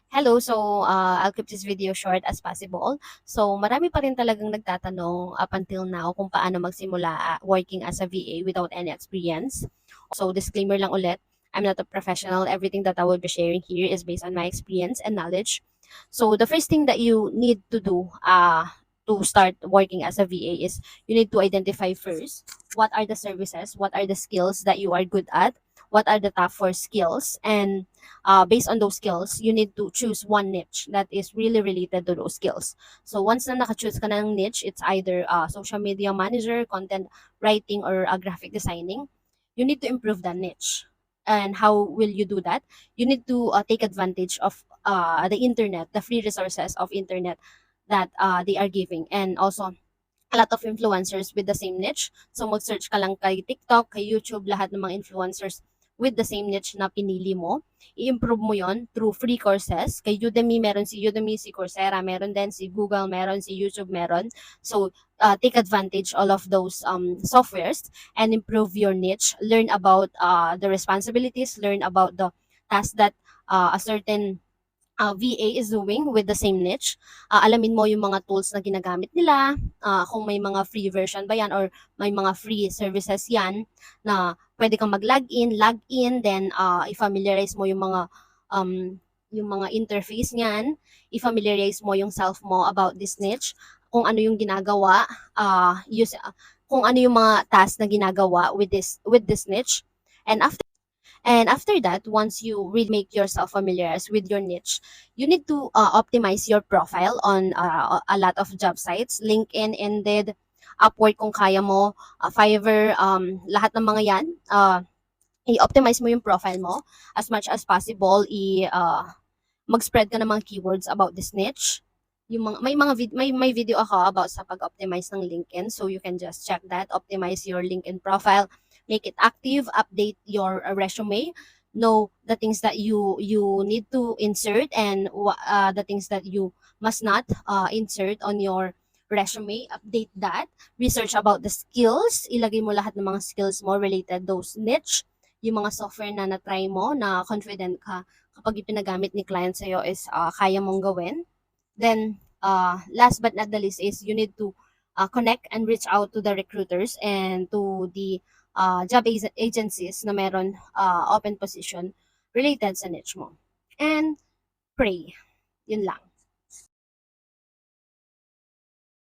Hello, I'll keep this video short as possible. So, marami pa rin talagang nagtatanong up until now kung paano magsimula working as a VA without any experience. So, disclaimer lang ulit, I'm not a professional. Everything that I will be sharing here is based on my experience and knowledge. So, the first thing that you need to do to start working as a VA is you need to identify first what are the services, what are the skills that you are good at, what are the top four skills, and based on those skills, you need to choose one niche that is really related to those skills. So once na naka-choose ka ng niche, it's either social media manager, content writing, or graphic designing, you need to improve that niche. And how will you do that? You need to take advantage of the internet, the free resources of internet that they are giving. And also, a lot of influencers with the same niche. So mag-search ka lang kay TikTok, kay YouTube, lahat ng mga influencers with the same niche na pinili mo. I-improve mo yon through free courses. Kay Udemy, meron si Udemy, si Coursera, meron din si Google, meron si YouTube, meron. So, take advantage all of those softwares and improve your niche. Learn about the responsibilities, learn about the tasks that a certain VA is doing with the same niche. Alamin mo yung mga tools na ginagamit nila, kung may mga free version ba yan or may mga free services yan na pwede kang mag-login, login, then i-familiarize mo yung mga interface niyan, i-familiarize mo yung self mo about this niche, kung ano yung ginagawa, kung ano yung mga task na ginagawa with this niche. And after that, once you really make yourself familiar with your niche, you need to optimize your profile on a lot of job sites, LinkedIn, Indeed, Upwork kung kaya mo, Fiverr, lahat ng mga yan. I-optimize mo yung profile mo as much as possible. Mag-spread ka ng mga keywords about this niche. Yung mga, may video ako about sa pag-optimize ng LinkedIn, so you can just check that. Optimize your LinkedIn profile, make it active, update your resume, know the things that you need to insert and the things that you must not insert on your resume. Update that. Research about the skills, ilagay mo lahat ng mga skills mo related those niche, yung mga software na na-try mo na confident ka kapag ipinagamit ni client sa'yo is kaya mong gawin. Then, last but not the least is you need to connect and reach out to the recruiters and to the job agencies na meron open position related sa niche mo. And pray. Yun lang.